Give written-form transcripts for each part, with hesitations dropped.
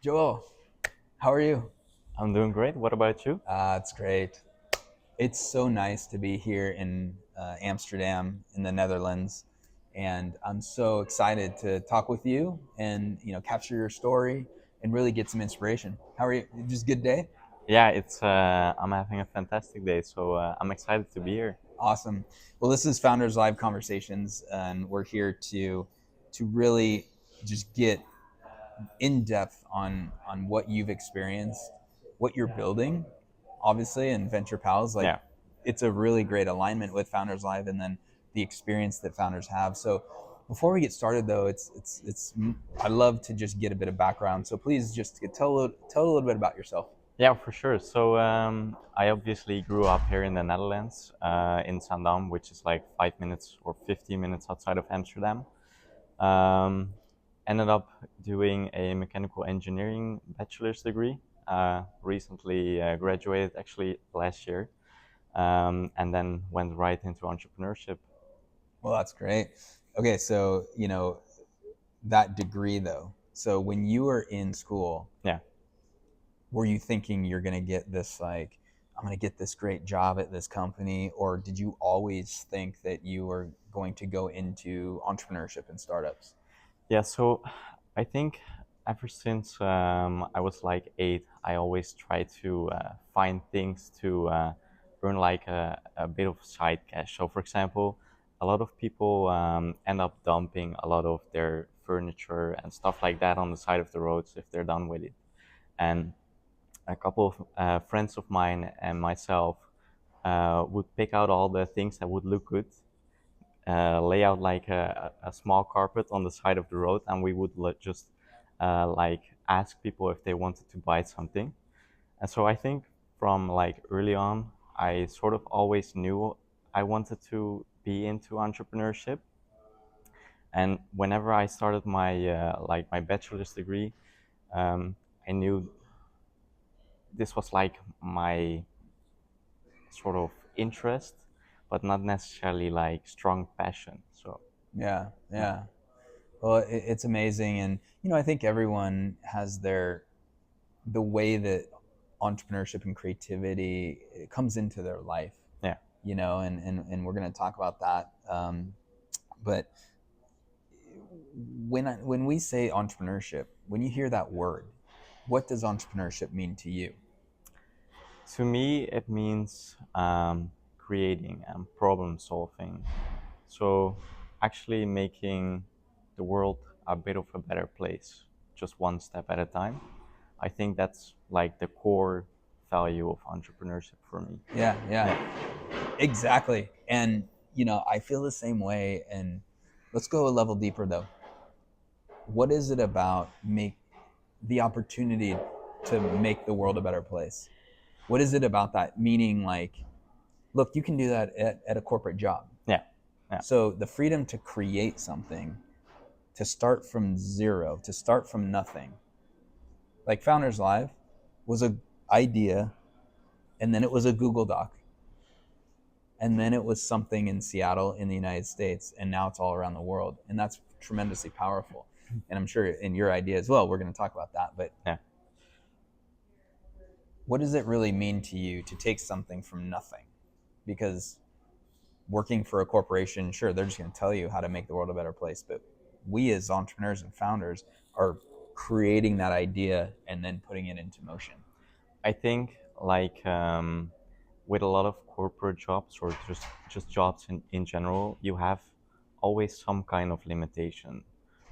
Joel, how are you? I'm doing great. What about you? It's great. It's so nice to be here in Amsterdam in the Netherlands, and I'm so excited to talk with you and capture your story and really get some inspiration. How are you? Just good day? Yeah, it's I'm having a fantastic day, so I'm excited to be here. Awesome. Well, this is Founders Live Conversations, and we're here to really just get in depth on what you've experienced, what you're building, obviously, and Venture Pals. Like, Yeah. it's a really great alignment with Founders Live, and then the experience that founders have. So, before we get started, though, it's I love to just get a bit of background. So please just tell a little bit about yourself. Yeah, for sure. So I obviously grew up here in the Netherlands, in Amsterdam, which is like 5 minutes or 15 minutes outside of Amsterdam. Um, Ended up doing a mechanical engineering bachelor's degree. Recently graduated actually last year, and then went right into entrepreneurship. Well, that's great. Okay, so that degree though. So when you were in school, Yeah. were you thinking you're going to get this, like, I'm going to get this great job at this company, or did you always think that you were going to go into entrepreneurship and startups? Yeah, so I think ever since I was like 8, I always try to find things to earn like a bit of side cash. So, for example, a lot of people end up dumping a lot of their furniture and stuff like that on the side of the roads if they're done with it. And a couple of friends of mine and myself would pick out all the things that would look good, lay out like a small carpet on the side of the road, and we would just like ask people if they wanted to buy something. And so I think from like early on, I sort of always knew I wanted to be into entrepreneurship. And whenever I started my like my bachelor's degree, um, I knew this was like my sort of interest, but not necessarily like strong passion. So Yeah, yeah, yeah. Well, it's amazing, and I think everyone has the way that entrepreneurship and creativity, it comes into their life. yeah. And we're going to talk about that. But when we say entrepreneurship, when you hear that word, what does entrepreneurship mean to you? To me, it means creating and problem solving. So, actually making the world a bit of a better place, just one step at a time. I think that's like the core value of entrepreneurship for me. Yeah, yeah, Yeah, exactly. And I feel the same way. And let's go a level deeper, though. What is it about make the opportunity to make the world a better place? What is it about that? Meaning, like, look, you can do that at a corporate job. yeah, yeah, So the freedom to create something, to start from zero, to start from nothing, like Founders Live was a idea, and then it was a Google Doc, and then it was something in Seattle in the United States, and now it's all around the world, and that's tremendously powerful. And I'm sure in your idea as well, we're going to talk about that. But yeah. what does it really mean to you to take something from nothing? Because working for a corporation, sure, they're just going to tell you how to make the world a better place, but we as entrepreneurs and founders are creating that idea and then putting it into motion. I think like with a lot of corporate jobs or just jobs in general, you have always some kind of limitation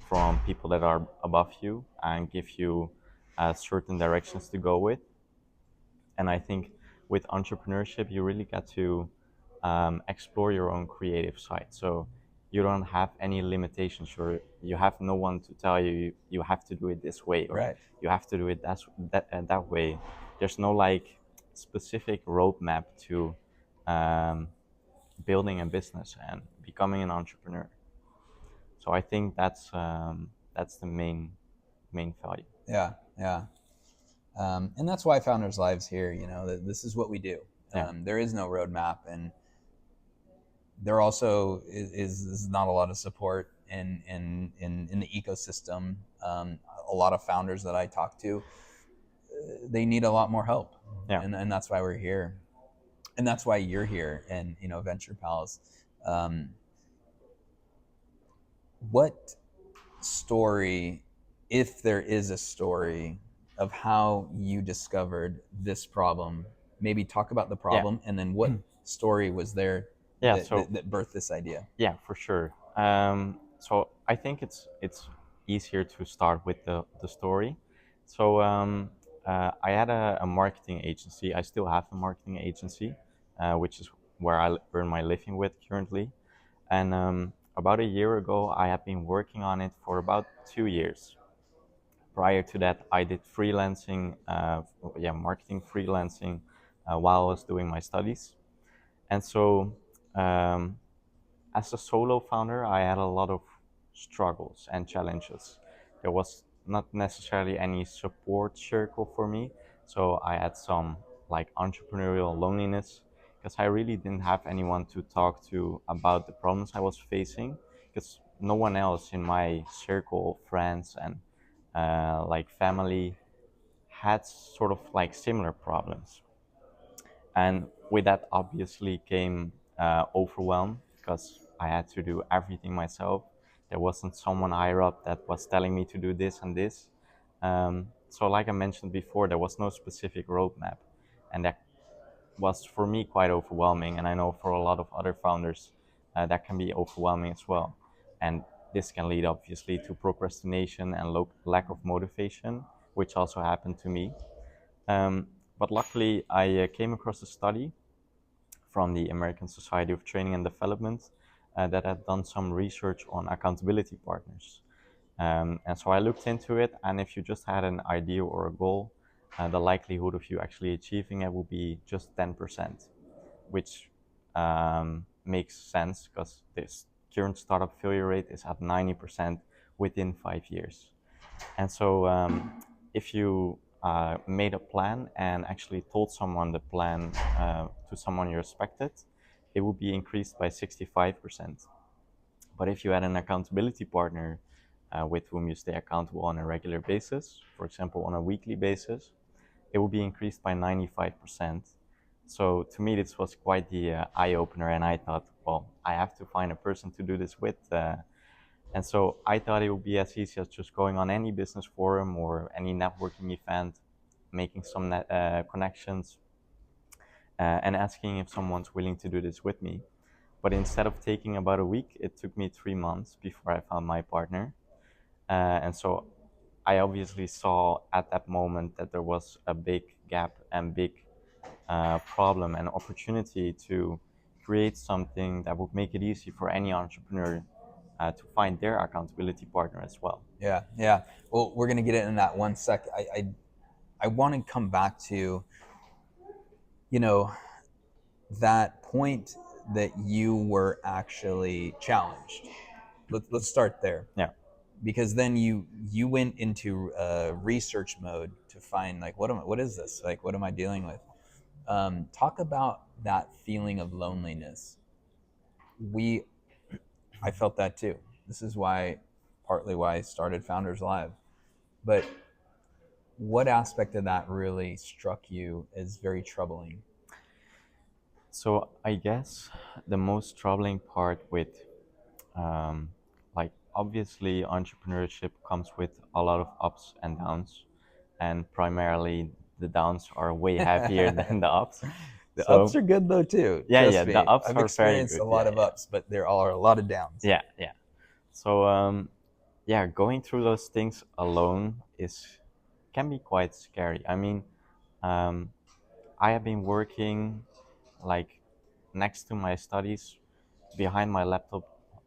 from people that are above you and give you certain directions to go with. And I think with entrepreneurship, you really get to explore your own creative side. So you don't have any limitations. You have no one to tell you have to do it this way or Right. you have to do it that way. There's no like specific roadmap to um, building a business and becoming an entrepreneur. So I think that's the main value. Yeah. Yeah. And that's why Founders Lives here. This is what we do. Yeah, There is no roadmap, and there also is not a lot of support in the ecosystem. a lot of founders that I talk to, they need a lot more help, Yeah. and that's why we're here, and that's why you're here, and Venture Pals. Um, what story, if there is a story, of how you discovered this problem? Maybe talk about the Yeah. problem, and then what story was there Yeah. that So birthed this idea? yeah, for sure. So I think it's easier to start with the story. So I had a marketing agency. I still have a marketing agency, which is where I earn my living with currently. And about a year ago, I had been working on it for about 2 years. Prior to that, I did freelancing, marketing freelancing, while I was doing my studies. And so, um, as a solo founder, I had a lot of struggles and challenges. There was not necessarily any support circle for me, so I had some like entrepreneurial loneliness because I really didn't have anyone to talk to about the problems I was facing because no one else in my circle of friends and like family had sort of like similar problems. And with that, obviously, came overwhelm because I had to do everything myself. There wasn't someone higher up that was telling me to do this and this. So, like I mentioned before, there was no specific roadmap. And that was for me quite overwhelming. And I know for a lot of other founders, that can be overwhelming as well. And this can lead, obviously, to procrastination and lack of motivation, which also happened to me. Um, but luckily, I came across a study from the American Society of Training and Development that had done some research on accountability partners. And so I looked into it, and if you just had an idea or a goal, the likelihood of you actually achieving it will be just 10%, which makes sense because this current startup failure rate is at 90% within 5 years. And so, if you made a plan and actually told someone the plan to someone you respected, it would be increased by 65%. But if you had an accountability partner with whom you stay accountable on a regular basis, for example, on a weekly basis, it will be increased by 95%. So to me, this was quite the eye opener, and I thought, well, I have to find a person to do this with. And so I thought it would be as easy as just going on any business forum or any networking event, making some connections, and asking if someone's willing to do this with me. But instead of taking about a week, it took me 3 months before I found my partner. And so I obviously saw at that moment that there was a big gap and big problem and opportunity to create something that would make it easy for any entrepreneur to find their accountability partner as well. Yeah, yeah. Well, we're gonna get in that one sec. I want to come back to, you know, that point that you were actually challenged. Let's start there, Yeah. because then you went into research mode to find, like, what is this, like, what am I dealing with? Talk about that feeling of loneliness. I felt that too. This is partly why I started Founders Live. But what aspect of that really struck you as very troubling? So I guess the most troubling part with, um, like, obviously entrepreneurship comes with a lot of ups and downs, and primarily the downs are way heavier than the ups. The ups So are good though too. yeah, Trust the me, ups I've are very experienced good. a lot Yeah, of yeah, ups, but there are a lot of downs. yeah. So yeah, going through those things alone is can be quite scary. I mean, um, I have been working like next to my studies behind my laptop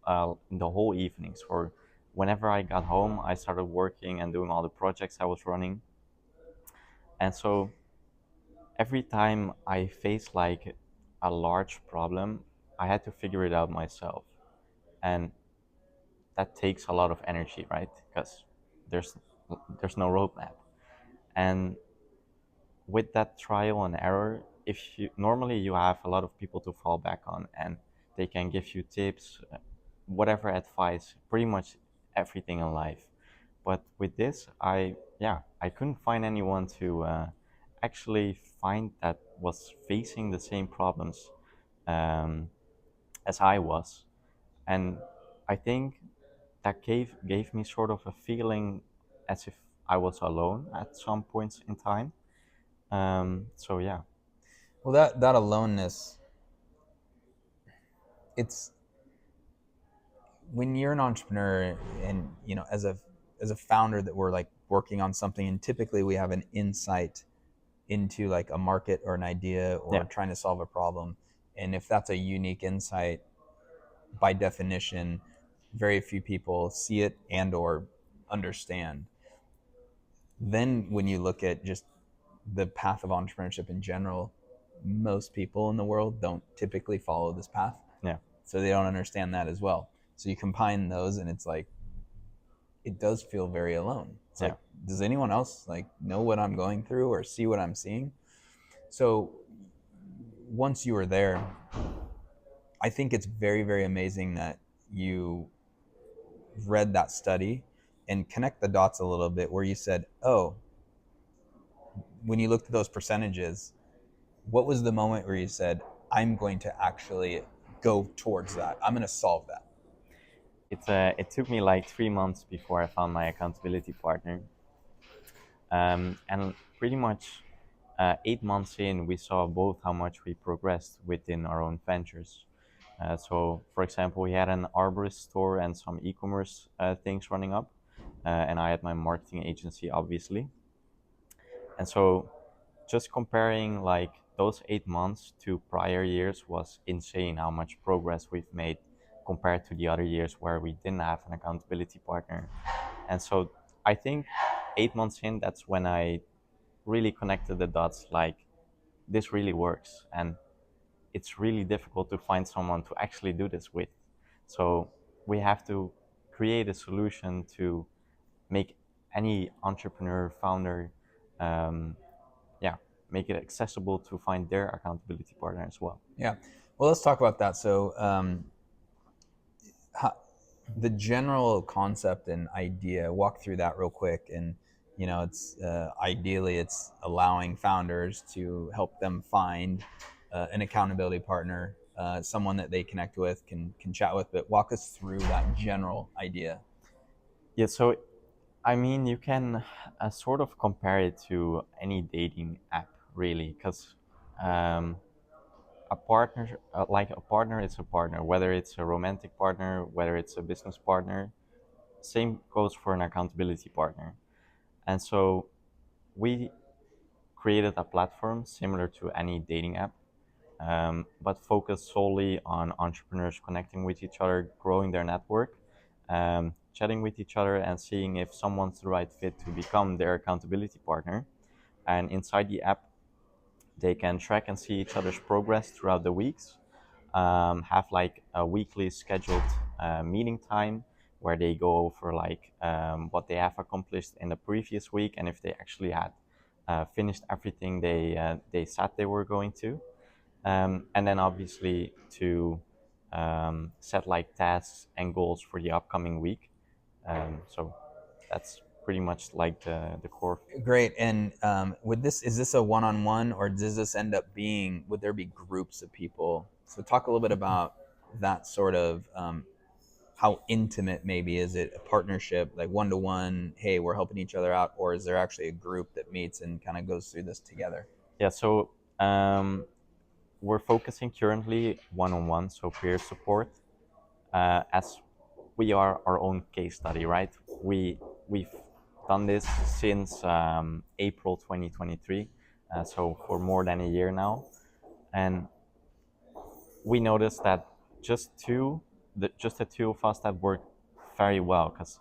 the whole evenings. Or whenever I got home, I started working and doing all the projects I was running. And so every time I faced like a large problem, I had to figure it out myself. And that takes a lot of energy, right? Because there's there's no roadmap. And with that trial and error, if you normally you have a lot of people to fall back on, and they can give you tips, whatever advice, pretty much everything in life. But with this, I couldn't find anyone to actually find that was facing the same problems um, as I was, and I think that gave me sort of a feeling as if I was alone at some points in time. So yeah, Well, that aloneness, it's when you're an entrepreneur and as a founder that we're like working on something, and typically we have an insight into like a market or an idea or yeah, trying to solve a problem. And if that's a unique insight, by definition, very few people see it and or understand. Then when you look at just the path of entrepreneurship in general, most people in the world don't typically follow this path. yeah, So they don't understand that as well. So you combine those and it's like it does feel very alone. It's yeah, like, does anyone else like know what I'm going through or see what I'm seeing? So once you were there, I think it's very, very amazing that you read that study and connect the dots a little bit where you said, oh, when you looked at those percentages, what was the moment where you said, I'm going to actually go towards that? I'm going to solve that. it took me like 3 months before I found my accountability partner, and pretty much 8 months in, we saw both how much we progressed within our own ventures. So, for example, we had an arborist store and some e-commerce things running up, and I had my marketing agency, obviously. And so, just comparing like those 8 months to prior years was insane how much progress we've made compared to the other years where we didn't have an accountability partner. And so, I think 8 months in, that's when I really connected the dots. Like, this really works, and it's really difficult to find someone to actually do this with. So we have to create a solution to make any entrepreneur, founder, um, yeah, make it accessible to find their accountability partner as well. Yeah. Well, let's talk about that. So, how, the general concept and idea, walk through that real quick. And, it's ideally it's allowing founders to help them find an accountability partner, someone that they connect with, can chat with. But walk us through that general idea. Yeah, so I mean, you can sort of compare it to any dating app, really, because um, a partner, like a partner, is a partner, whether it's a romantic partner, whether it's a business partner. Same goes for an accountability partner. And so we created a platform similar to any dating app, but focused solely on entrepreneurs connecting with each other, growing their network, chatting with each other, and seeing if someone's the right fit to become their accountability partner. And inside the app, they can track and see each other's progress throughout the weeks, have like a weekly scheduled meeting time where they go over like what they have accomplished in the previous week and if they actually had finished everything they said they were going to, and then obviously to set like tasks and goals for the upcoming week. So that's pretty much like the core. Great. And is this a one-on-one, or does this end up being, would there be groups of people? So talk a little bit about that sort of, how intimate maybe is it, a partnership, like one-to-one, hey, we're helping each other out, or is there actually a group that meets and kind of goes through this together? Yeah, so we're focusing currently one-on-one, so peer support, as we are our own case study, right? We've done this since April 2023, so for more than a year now, and we noticed that just the two of us that worked very well because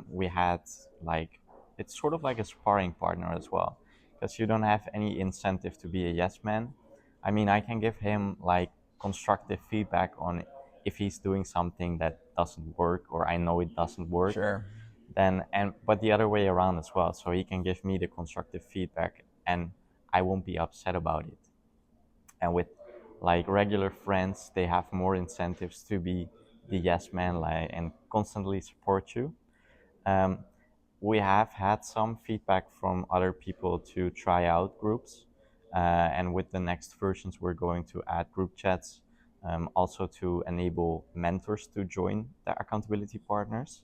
we had like it's sort of like a sparring partner as well because you don't have any incentive to be a yes man. I mean, I can give him like constructive feedback on if he's doing something that doesn't work or I know it doesn't work, Sure. then and but the other way around as well, so he can give me the constructive feedback and I won't be upset about it. And with like regular friends, they have more incentives to be the yes man, like, and constantly support you. um, we have had some feedback from other people to try out groups. And with the next versions, we're going to add group chats, also to enable mentors to join the accountability partners.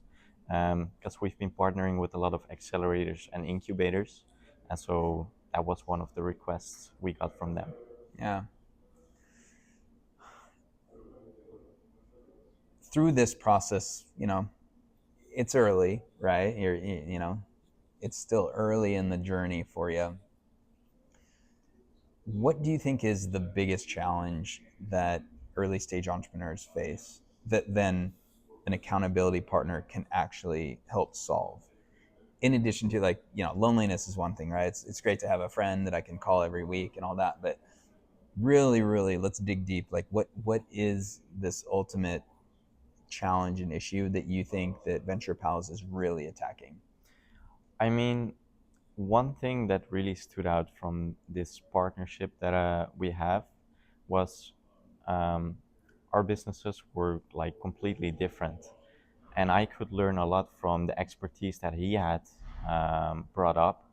Because we've been partnering with a lot of accelerators and incubators. And so that was one of the requests we got from them. Yeah. Through this process, it's early, right? It's still early in the journey for you. What do you think is the biggest challenge that early stage entrepreneurs face that then an accountability partner can actually help solve? In addition to, like, loneliness is one thing, right? It's great to have a friend that I can call every week and all that, but really, really, let's dig deep. Like, what is this ultimate challenge and issue that you think that Venture Pals is really attacking? I mean, one thing that really stood out from this partnership that we have was um, our businesses were like completely different, and I could learn a lot from the expertise that he had brought up,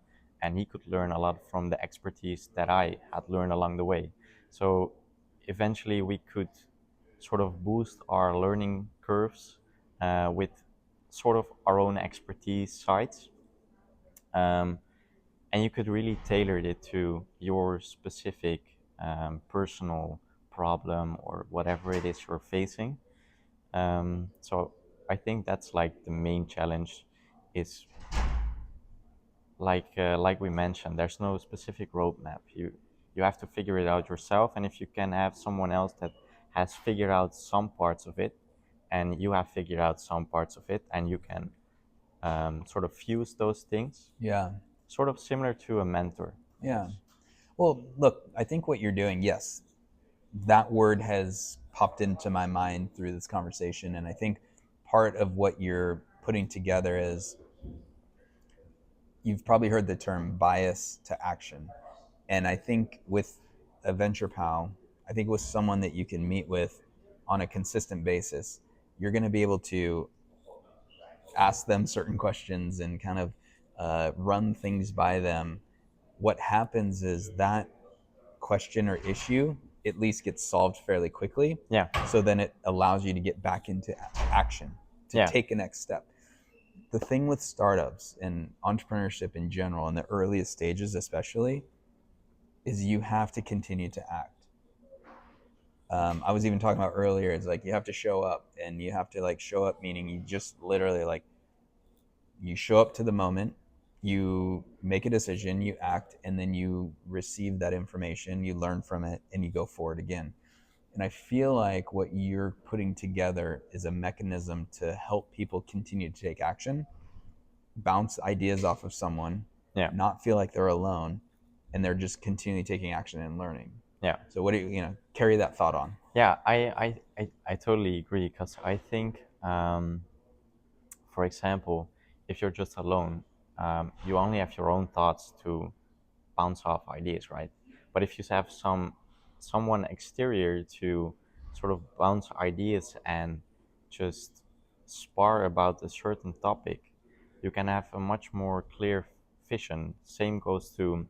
and he could learn a lot from the expertise that I had learned along the way. So eventually, we could sort of boost our learning curves with sort of our own expertise sides. Um, and you could really tailor it to your specific personal problem or whatever it is you're facing. So I think that's like the main challenge is like we mentioned, there's no specific roadmap. You have to figure it out yourself, and if you can have someone else that has figured out some parts of it, and you have figured out some parts of it, and you can sort of fuse those things, Yeah. sort of similar to a mentor. Yeah. Well, look, I think what you're doing, yes, that word has popped into my mind through this conversation. And I think part of what you're putting together is, you've probably heard the term bias to action. And I think with a venture pal, I think with someone that you can meet with on a consistent basis, you're going to be able to ask them certain questions and kind of run things by them. What happens is that question or issue at least gets solved fairly quickly. Yeah. So then it allows you to get back into action, to take a next step. The thing with startups and entrepreneurship in general, in the earliest stages especially, is you have to continue to act. I was even talking about earlier, it's like you have to show up, and you have to like show up, meaning you just literally like, you show up to the moment, you make a decision, you act, and then you receive that information, you learn from it, and you go forward again. And I feel like what you're putting together is a mechanism to help people continue to take action, bounce ideas off of someone, not feel like they're alone, and they're just continually taking action and learning. Yeah. So what do carry that thought on? Yeah, I totally agree, because I think, for example, if you're just alone, you only have your own thoughts to bounce off ideas, right? But if you have someone exterior to sort of bounce ideas and just spar about a certain topic, you can have a much more clear vision. Same goes to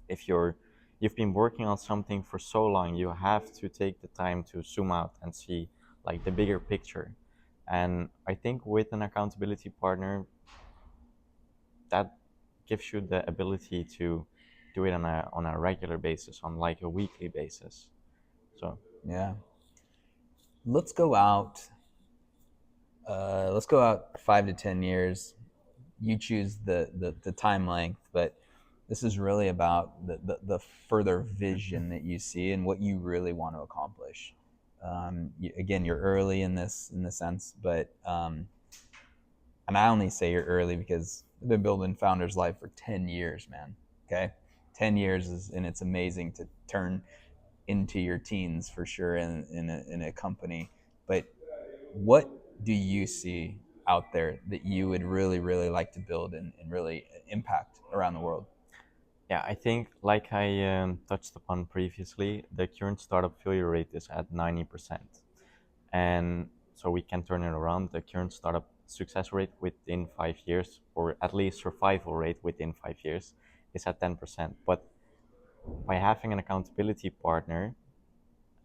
if you've been working on something for so long, you have to take the time to zoom out and see like the bigger picture. And I think with an accountability partner, that gives you the ability to do it on a regular basis, on like a weekly basis. So yeah, let's go out. Let's go out 5 to 10 years. You choose the time length, but this is really about the further vision that you see and what you really want to accomplish. Again, you're early in this sense, but and I only say you're early because I've been building Founders Life for 10 years, man. Okay, 10 years and it's amazing to turn into your teens for sure in a company. But what do you see out there that you would really, really like to build and really impact around the world? yeah, I think like I touched upon previously, the current startup failure rate is at 90%. And so we can turn it around. The current startup success rate within 5 years, or at least survival rate within 5 years, is at 10%. But by having an accountability partner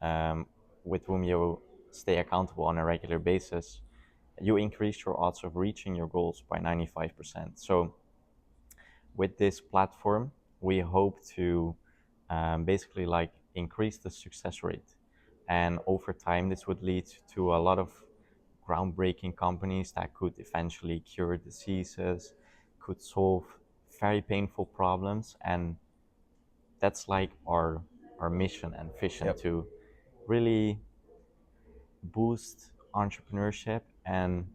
um, with whom you stay accountable on a regular basis, you increase your odds of reaching your goals by 95%. So with this platform, we hope to basically like increase the success rate. And over time, this would lead to a lot of groundbreaking companies that could eventually cure diseases, could solve very painful problems. And that's like our mission and vision, Yep. to really boost entrepreneurship and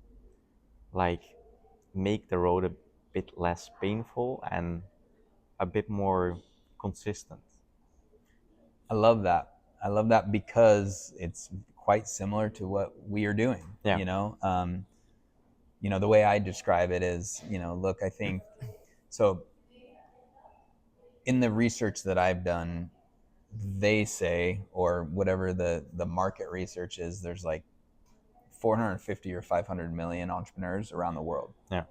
like make the road a bit less painful and a bit more consistent. I love that. I love that because it's quite similar to what we are doing. Yeah. The way I describe it is, look, I think so. In the research that I've done, they say, or whatever the market research is, there's like 450 or 500 million entrepreneurs around the world. Yeah.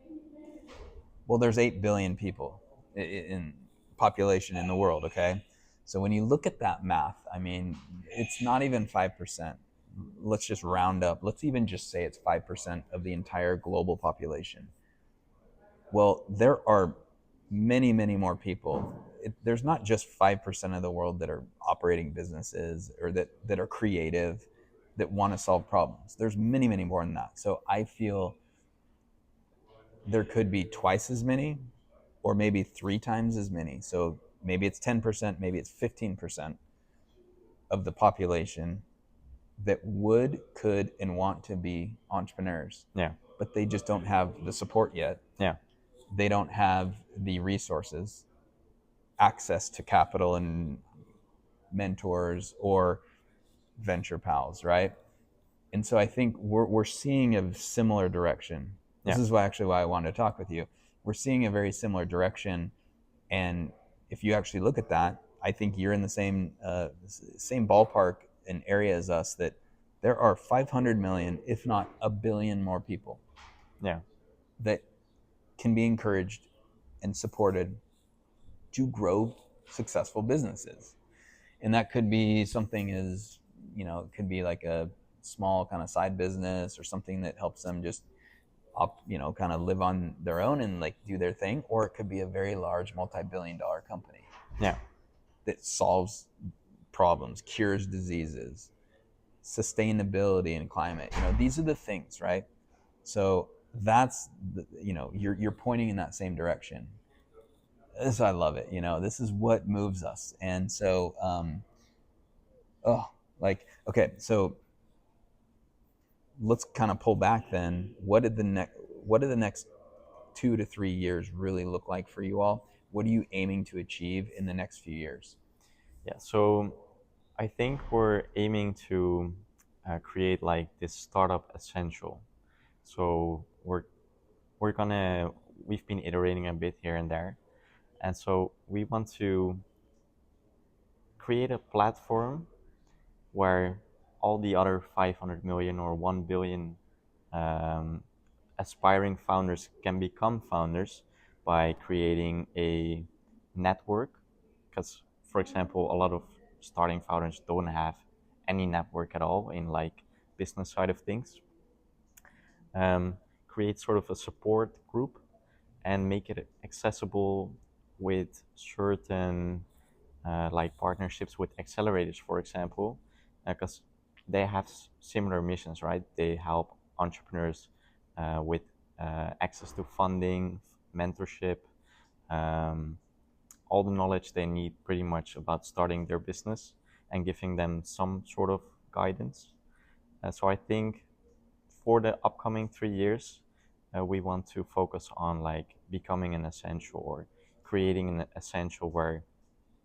Well, there's 8 billion people in population in the world. Okay. So when you look at that math, I mean, it's not even 5%. Let's just round up. Let's even just say it's 5% of the entire global population. Well, there are many, many more people. There's not just 5% of the world that are operating businesses or that are creative, that want to solve problems. There's many, many more than that. So I feel there could be twice as many, or maybe 3 times as many. So maybe it's 10%, maybe it's 15% of the population that would, could, and want to be entrepreneurs. Yeah. But they just don't have the support yet. Yeah. They don't have the resources, access to capital and mentors or venture pals, right? And so I think we're seeing a similar direction. This Yeah. is why I wanted to talk with you. We're seeing a very similar direction, and if you actually look at that, I think you're in the same ballpark and area as us, that there are 500 million, if not a billion more people Yeah. that can be encouraged and supported to grow successful businesses. And that could be something as, it could be like a small kind of side business or something that helps them just kind of live on their own and like do their thing. Or it could be a very large multi-billion-dollar company. Yeah. That solves problems, cures diseases, sustainability and climate. These are the things, right? So that's you're pointing in that same direction. I love it. This is what moves us. And so okay, so let's kind of pull back then. What did the next 2 to 3 years really look like for you all? What are you aiming to achieve in the next few years? Yeah. So I think we're aiming to create like this startup essential. So we've been iterating a bit here and there, and so we want to create a platform where all the other 500 million or 1 billion um, aspiring founders can become founders by creating a network. Because, for example, a lot of starting founders don't have any network at all in like business side of things. Create sort of a support group and make it accessible with certain like partnerships with accelerators, for example, because they have similar missions, right? They help entrepreneurs with access to funding, mentorship, all the knowledge they need pretty much about starting their business, and giving them some sort of guidance. So I think for the upcoming 3 years, we want to focus on like becoming an essential, or creating an essential where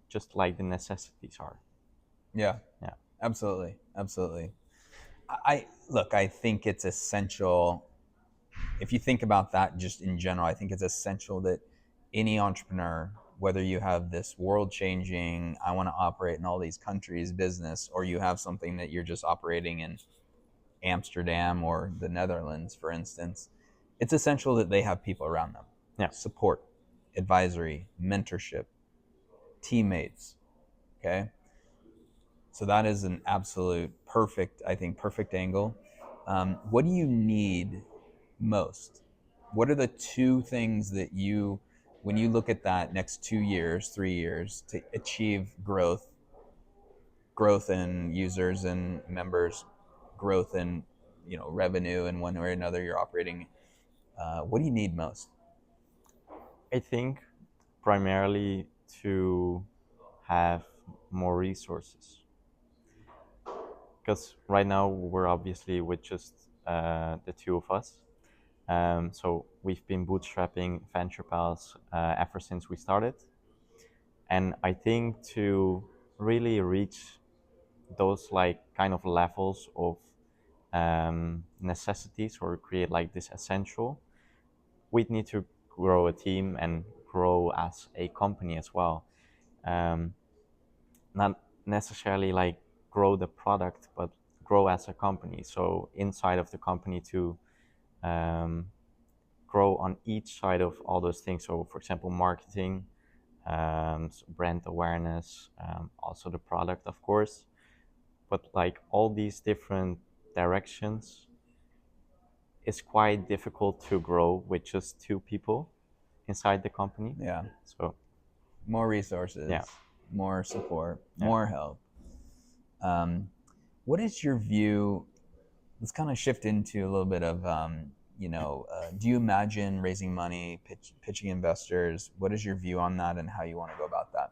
just like the necessities are. Yeah. Yeah. Absolutely. I think it's essential. If you think about that just in general, I think it's essential that any entrepreneur, whether you have this world-changing, I want to operate in all these countries business, or you have something that you're just operating in Amsterdam or the Netherlands, for instance, it's essential that they have people around them. Yeah. Support, advisory, mentorship, teammates. Okay. So that is an absolute perfect, I think, perfect angle. What do you need most? What are the two things that you, when you look at that next 2 years, 3 years to achieve growth in users and members, growth in revenue in one way or another you're operating? What do you need most? I think primarily to have more resources, because right now we're obviously with just the two of us. So we've been bootstrapping Venture Pals ever since we started. And I think to really reach those like kind of levels of necessities or create like this essential, we'd need to grow a team and grow as a company as well. Um, Not necessarily like grow the product, but grow as a company. So inside of the company to um, grow on each side of all those things. So for example, marketing, brand awareness, also the product, of course. But like all these different directions is quite difficult to grow with just two people inside the company. Yeah. So More resources, yeah, more support, yeah, more help. What is your view? Let's kind of shift into a little bit of, do you imagine raising money, pitching investors? What is your view on that and how you want to go about that?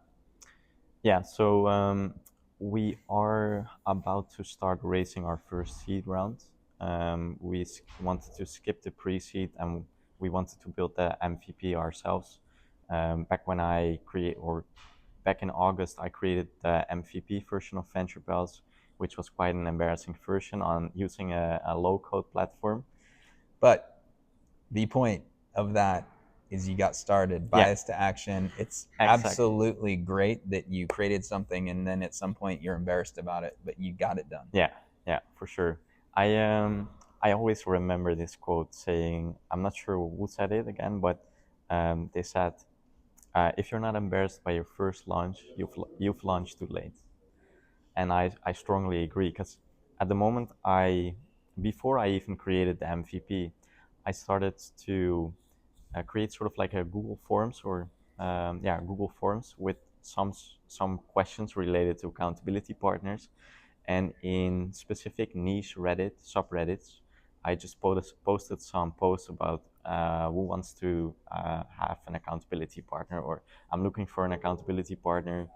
yeah. So we are about to start raising our first seed round. Wanted to skip the pre-seed and we wanted to build the MVP ourselves. Back when back in August, I created the MVP version of Venture Pals, which was quite an embarrassing version on using a low-code platform. But the point of that is you got started, bias to action. It's Exactly. absolutely great that you created something and then at some point you're embarrassed about it, but you got it done. Yeah, for sure. I always remember this quote saying, I'm not sure who said it again, but they said, if you're not embarrassed by your first launch, you've launched too late. And I strongly agree, because at the moment before I even created the MVP, I started to create sort of like a Google Forms or Google Forms with some questions related to accountability partners, and in specific niche Reddit subreddits, I just posted some posts about who wants to have an accountability partner, or I'm looking for an accountability partner.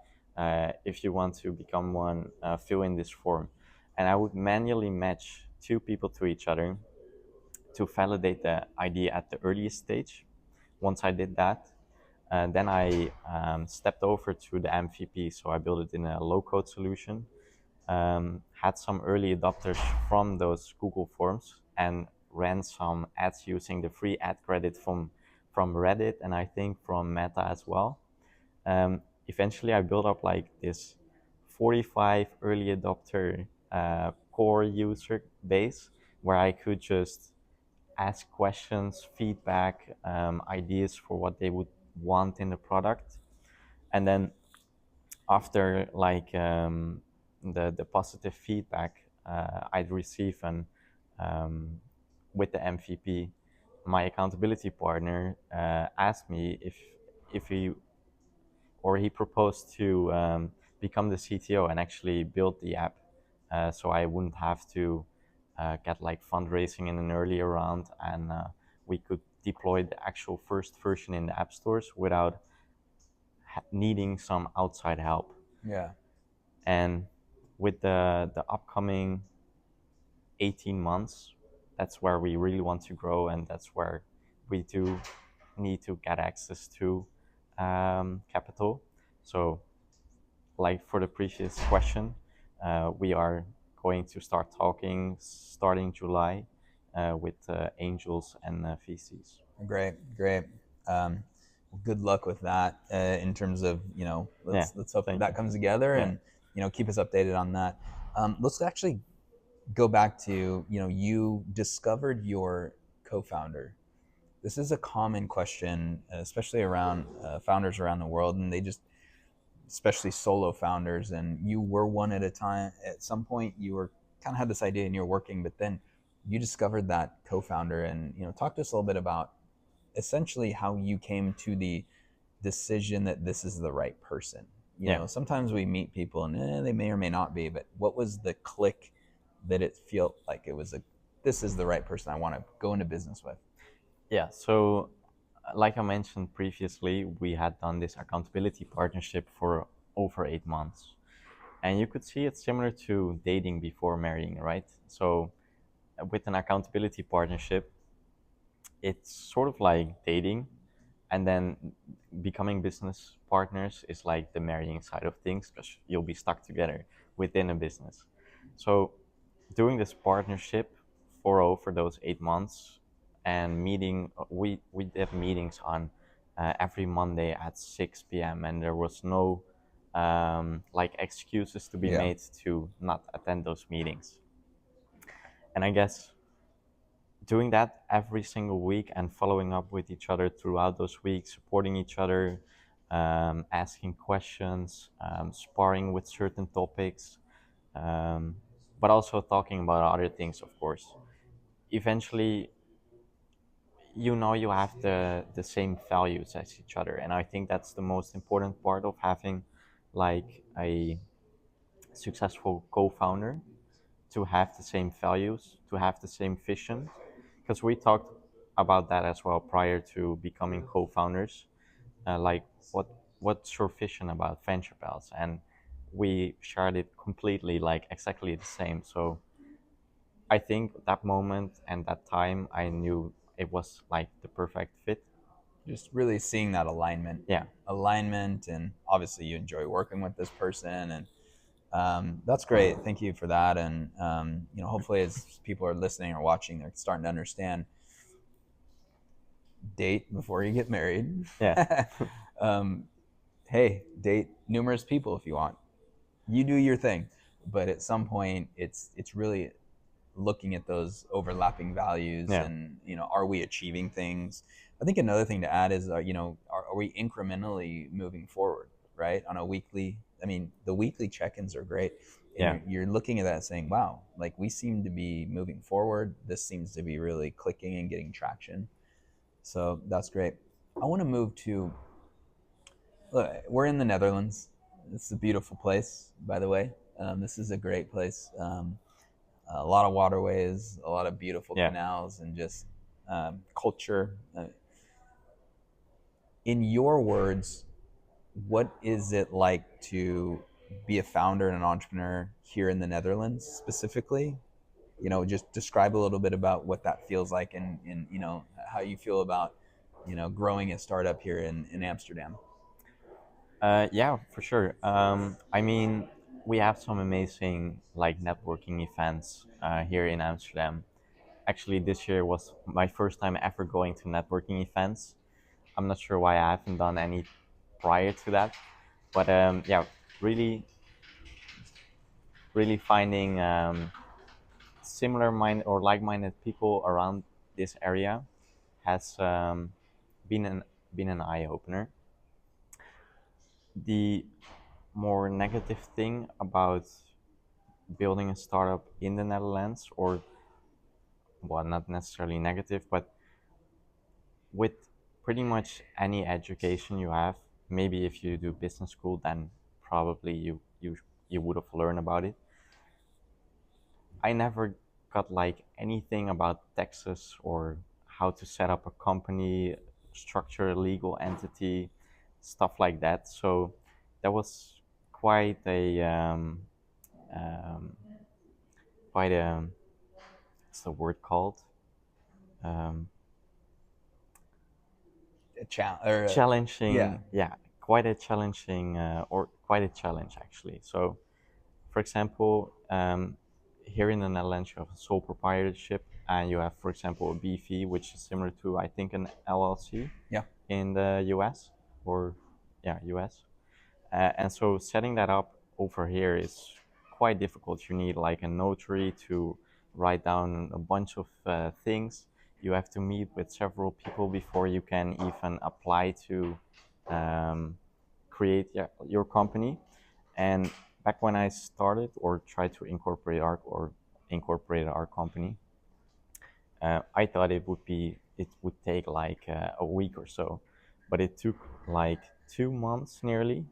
If you want to become one, fill in this form. And I would manually match two people to each other to validate the idea at the earliest stage. Once I did that, then I stepped over to the MVP. So I built it in a low-code solution. Had some early adopters from those Google Forms and ran some ads using the free ad credit from Reddit and I think from Meta as well. Eventually, I built up like this 45 early adopter core user base where I could just ask questions, feedback, ideas for what they would want in the product. And then after like the positive feedback I'd receive and with the MVP, my accountability partner asked me if he proposed to become the CTO and actually build the app, so I wouldn't have to get like fundraising in an earlier round, and we could deploy the actual first version in the app stores without needing some outside help. Yeah. And with the upcoming 18 months, that's where we really want to grow, and that's where we do need to get access to capital. So like for the previous question, we are going to start talking starting July with angels and VCs. Great, great. Good luck with that in terms of let's hope that comes together and keep us updated on that. Let's actually go back to you discovered your co-founder this is a common question, especially around founders around the world, and they just, especially solo founders, and you were one at a time. At some point, you were kind of had this idea and you're working, but then you discovered that co-founder, and talk to us a little bit about essentially how you came to the decision that this is the right person. Yeah. Sometimes we meet people and they may or may not be, but what was the click that it felt like it was this is the right person I want to go into business with? Yeah. So, like I mentioned previously, we had done this accountability partnership for over 8 months. And you could see it's similar to dating before marrying, right? So, with an accountability partnership, it's sort of like dating, and then becoming business partners is like the marrying side of things because you'll be stuck together within a business. So, doing this partnership for those 8 months and we did meetings on every Monday at 6 p.m. and there was no like excuses to be Yeah. made to not attend those meetings. And I guess doing that every single week and following up with each other throughout those weeks, supporting each other, asking questions, sparring with certain topics, um, but also talking about other things, of course. Eventually, you have the same values as each other, and I think that's the most important part of having like a successful co-founder, to have the same values, to have the same vision, because we talked about that as well prior to becoming co-founders. Like, what's your vision about Venture Pals? And we shared it completely, like exactly the same. So I think that moment and that time, I knew it was like the perfect fit. Just really seeing that Yeah, alignment, and obviously you enjoy working with this person, and that's great. Thank you for that. And hopefully, as people are listening or watching, they're starting to understand, date before you get married. yeah, um, hey, date numerous people if you want. You do your thing, but at some point, it's really looking at those overlapping values, yeah, and are we achieving things? I think another thing to add is are we incrementally moving forward, right, on a weekly. I mean, the weekly check-ins are great, and yeah. you're looking at that saying, wow, like we seem to be moving forward, this seems to be really clicking and getting traction. So that's great. I want to move to, look, we're in the Netherlands. It's a beautiful place, by the way. This is a great place. A lot of waterways, a lot of beautiful Yeah. canals, and just culture. In your words, what is it like to be a founder and an entrepreneur here in the Netherlands specifically? Just describe a little bit about what that feels like, and how you feel about growing a startup here in Amsterdam. Yeah, for sure. I mean, we have some amazing like networking events here in Amsterdam. Actually, this year was my first time ever going to networking events. I'm not sure why I haven't done any prior to that, but yeah, really, really finding similar mind or like-minded people around this area has been an eye opener. The more negative thing about building a startup in the Netherlands, or well, not necessarily negative, but with pretty much any education you have, maybe if you do business school, then probably you would have learned about it. I never got like anything about taxes or how to set up a company, structure a legal entity, stuff like that. So that was quite a um, quite a what's the word called? Um, Yeah. challenging, yeah, quite a challenging or quite a challenge actually. So, for example, here in the Netherlands, you have a sole proprietorship, and you have, for example, a BV, which is similar to, I think, an LLC Yeah. in the US, or yeah, US. And so setting that up over here is quite difficult. You need like a notary to write down a bunch of things. You have to meet with several people before you can even apply to create your company. And back when I started or tried to incorporate our company, I thought it would take like a week or so, but it took like 2 months nearly.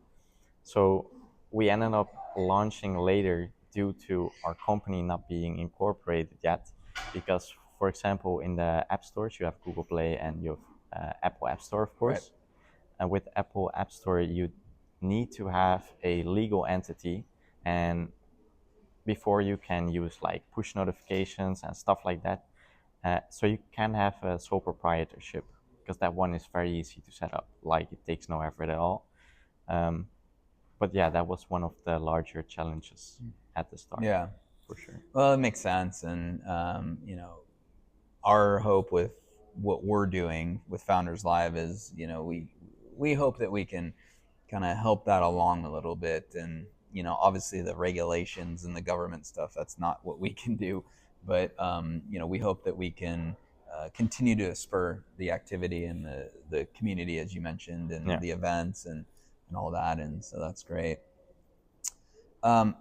So we ended up launching later due to our company not being incorporated yet, because, for example, in the app stores you have Google Play and you have Apple App Store, of Right. course. And with Apple App Store, you need to have a legal entity, and before you can use like push notifications and stuff like that. So you can have a sole proprietorship, because that one is very easy to set up. Like, it takes no effort at all. Um, but yeah, that was one of the larger challenges at the start, Yeah. for sure. Well, it makes sense. And, our hope with what we're doing with Founders Live is, we hope that we can kind of help that along a little bit. And, obviously the regulations and the government stuff, that's not what we can do. But, we hope that we can continue to spur the activity and the community, as you mentioned, and Yeah. the events and all that. And so that's great. Um,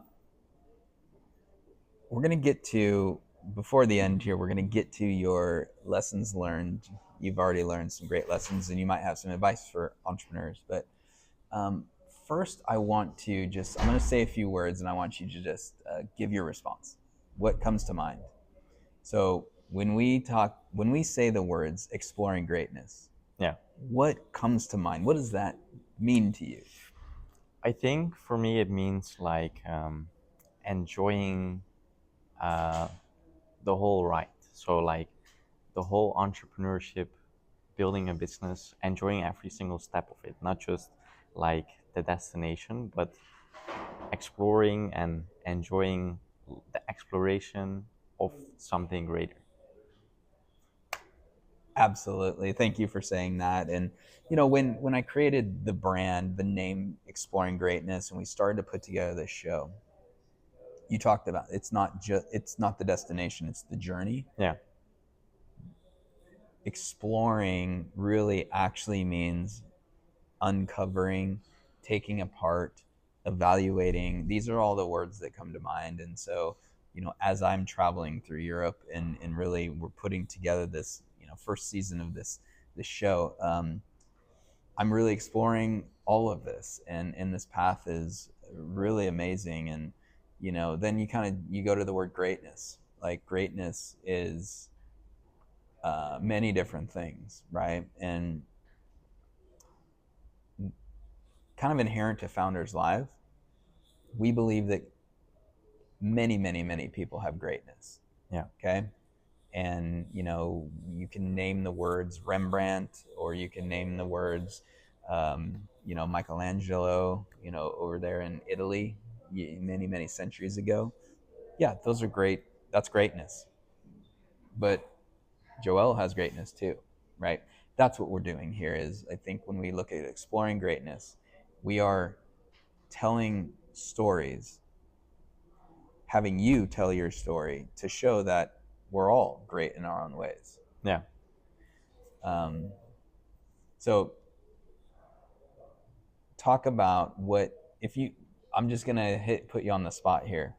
we're going to get to, before the end here, we're going to get to your lessons learned. You've already learned some great lessons, and you might have some advice for entrepreneurs. But first, I'm going to say a few words, and I want you to just give your response. What comes to mind? So when we say the words exploring greatness, Yeah. what comes to mind? What does that mean to you? I think for me it means like enjoying uh, the whole ride. So like the whole entrepreneurship, building a business, enjoying every single step of it, not just like the destination, but exploring and enjoying the exploration of something greater. Absolutely. Thank you for saying that. And when I created the brand, the name Exploring Greatness, and we started to put together this show, you talked about it's not the destination, it's the journey. Yeah. Exploring really actually means uncovering, taking apart, evaluating. These are all the words that come to mind. And so, as I'm traveling through Europe and really we're putting together this, first season of this show, I'm really exploring all of this, and this path is really amazing. And then you go to the word greatness. Like, greatness is many different things, right? And kind of inherent to Founders Live, we believe that many, many, many people have greatness. Yeah. Okay. And, you can name the words Rembrandt, or you can name the words, Michelangelo, over there in Italy, many, many centuries ago. Yeah, those are great. That's greatness. But Joel has greatness too, right? That's what we're doing here. Is, I think, when we look at exploring greatness, we are telling stories, having you tell your story to show that we're all great in our own ways. Yeah. Um, so talk about I'm just gonna put you on the spot here.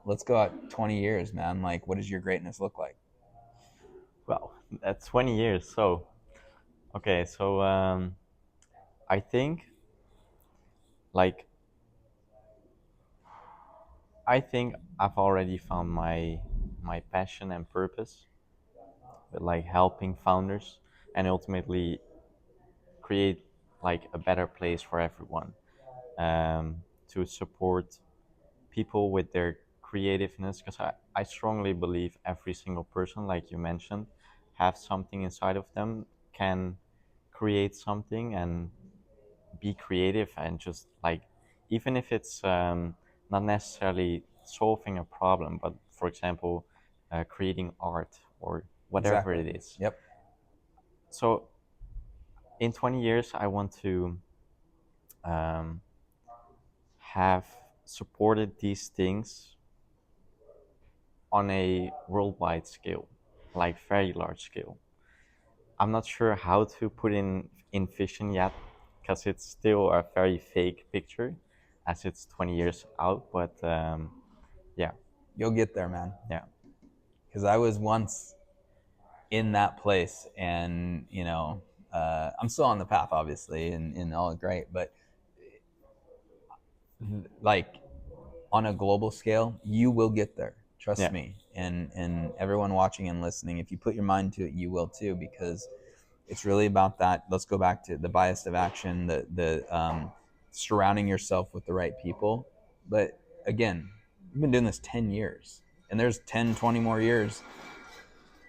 Let's go out 20 years, man. Like, what does your greatness look like? Well, that's 20 years. So, okay. So, I think like I've already found my passion and purpose with like helping founders and ultimately create like a better place for everyone, to support people with their creativeness, because I strongly believe every single person, like you mentioned, have something inside of them, can create something and be creative, and just like, even if it's not necessarily solving a problem, but for example, creating art or whatever Exactly. it is. Yep. So in 20 years I want to um, have supported these things on a worldwide scale. like very large scale. I'm not sure how to put in vision yet, because it's still a very fake picture, as it's 20 years out. But yeah, You'll get there, man. yeah, Because I was once in that place, and I'm still on the path, obviously, and all great, but like on a global scale, you will get there. Trust yeah, me. And everyone watching and listening, if you put your mind to it, you will too, because it's really about that. Let's go back to the bias of action, the surrounding yourself with the right people. But again, you've been doing this 10 years, and there's 10, 20 more years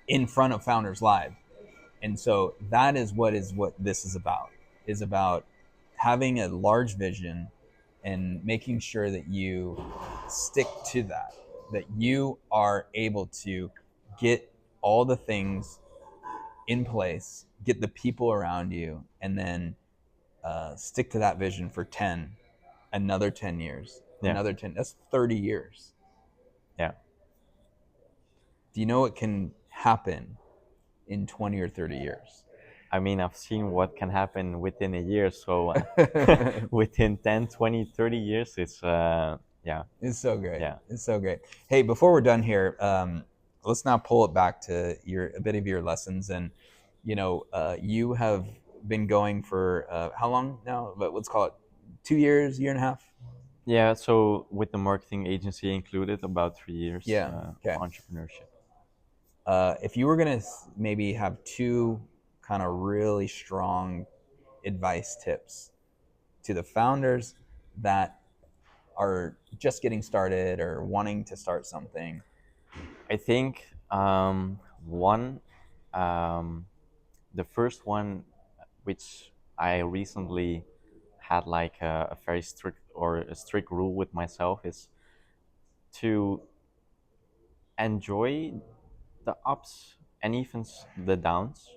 in front of Founders Live. And so that is what this is about having a large vision and making sure that you stick to that you are able to get all the things in place, get the people around you, and then stick to that vision for 10, another 10 years, yeah, another 10. That's 30 years. yeah. Do you know what can happen in 20 or 30 years? I mean, I've seen what can happen within a year. So within 10, 20, 30 years, it's yeah, It's so great. yeah, It's so great. Hey, before we're done here, let's now pull it back to a bit of your lessons. And you have been going for how long now? But let's call it 2 years, year and a half. yeah. So with the marketing agency included, about 3 years Yeah. of Okay. entrepreneurship. If you were gonna maybe have two kind of really strong advice tips to the founders that are just getting started or wanting to start something. I think one, um, the first one, which I recently had like a very strict rule with myself, is to enjoy the ups and even the downs,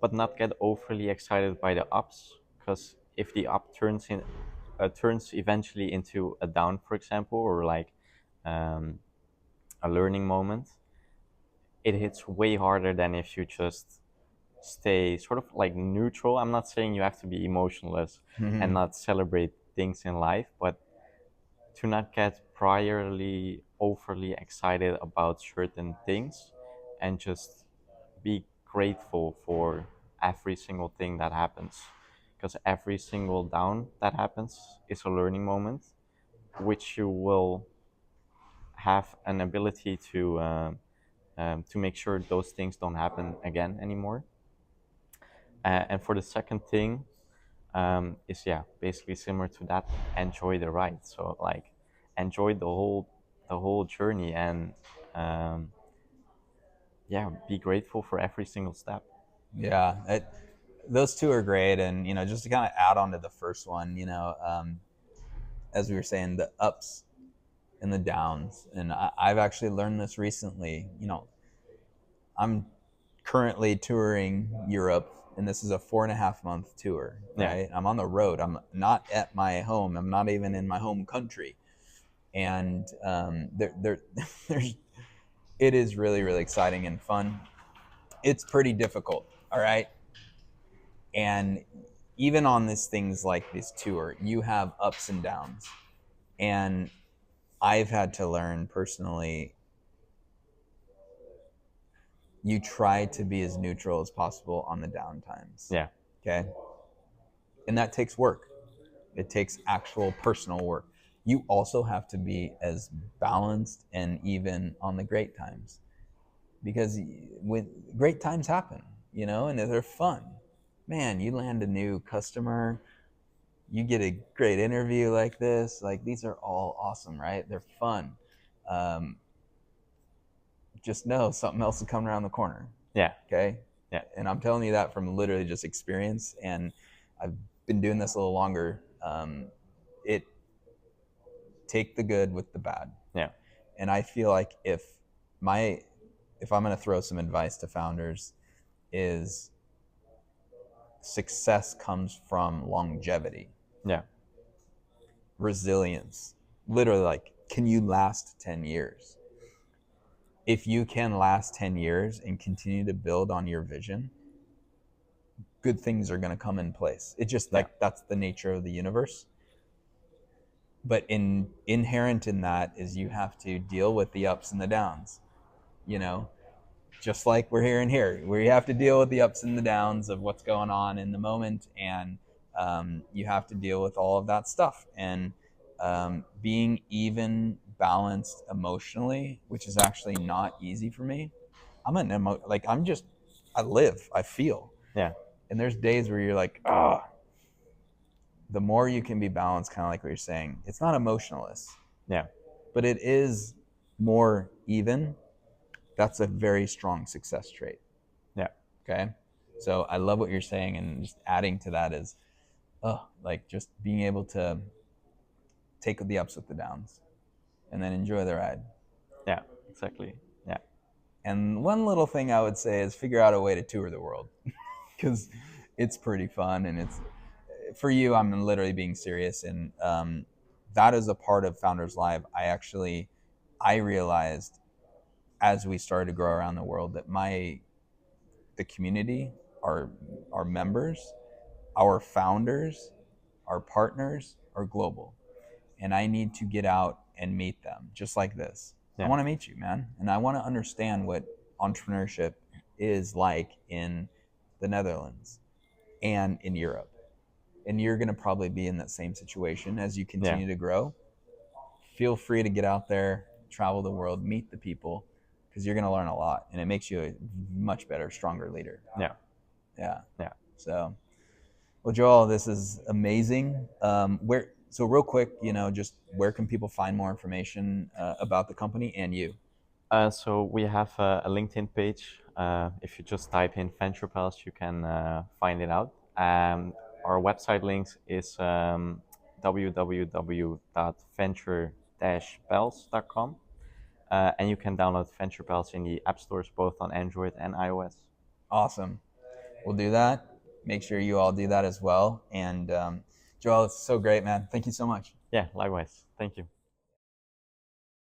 but not get overly excited by the ups. Because if the up turns eventually into a down, for example, or like um, a learning moment, it hits way harder than if you just stay sort of like neutral. I'm not saying you have to be emotionless and Mm-hmm. not celebrate things in life, but to not get priorly overly excited about certain things and just be grateful for every single thing that happens, because every single down that happens is a learning moment, which you will have an ability to make sure those things don't happen again anymore. And for the second thing, is yeah, basically similar to that. Enjoy the ride. So like, enjoy the whole journey, and yeah, be grateful for every single step. Yeah, those two are great. And just to kind of add on to the first one, as we were saying, the ups and the downs. And I've actually learned this recently. I'm currently touring Europe, and this is a 4.5 month tour, Yeah, right? I'm on the road. I'm not at my home. I'm not even in my home country. And there's it is really, really exciting and fun. It's pretty difficult, all right? And even on these things like this tour, you have ups and downs. And I've had to learn personally, you try to be as neutral as possible on the down times. yeah, Okay. And that takes work. It takes actual personal work. You also have to be as balanced and even on the great times, because when great times happen, and they're fun. Man, you land a new customer, you get a great interview like this. Like, these are all awesome, right? They're fun. Um, just know something else is coming around the corner. yeah, Okay. yeah, And I'm telling you that from literally just experience. And I've been doing this a little longer. It take the good with the bad. yeah, And I feel like if I'm going to throw some advice to founders, is success comes from longevity, yeah, resilience. Literally, like, can you last 10 years? if you can last 10 years and continue to build on your vision, good things are going to come in place. It just Yeah. like that's the nature of the universe. But inherent in that is you have to deal with the ups and the downs, you know, just like we're here and here, where you have to deal with the ups and the downs of what's going on in the moment, and you have to deal with all of that stuff. And being even balanced emotionally, which is actually not easy for me. I live, I feel, Yeah. and there's days where you're like, ah. Oh, the more you can be balanced, kind of like what you're saying, it's not emotionless, Yeah. but it is more even. That's a very strong success trait. Yeah. Okay. So I love what you're saying. And just adding to that is, like just being able to take the ups with the downs and then enjoy the ride. Yeah. Exactly. Yeah. And one little thing I would say is figure out a way to tour the world because it's pretty fun. And it's for you, I'm literally being serious. And that is a part of Founders Live. I realized as we started to grow around the world that the community, our our members, our founders, our partners are global, and I need to get out and meet them just like this. I Yeah. want to meet you, man, and I want to understand what entrepreneurship is like in the Netherlands and in Europe. And you're going to probably be in that same situation as you Yeah. continue to grow. Feel free to get out there, travel the world, meet the people, because you're going to learn a lot, and it makes you a much better, stronger leader. Yeah. Yeah. Yeah. So, well, Joel, this is amazing. So real quick, just where can people find more information about the company and you? So we have a LinkedIn page. If you just type in Venture Pals, you can find it out. Our website links is www.venture-pals.com. And you can download Venture Pals in the app stores, both on Android and iOS. Awesome. We'll do that. Make sure you all do that as well. And Joel, it's so great, man. Thank you so much. Yeah, likewise. Thank you.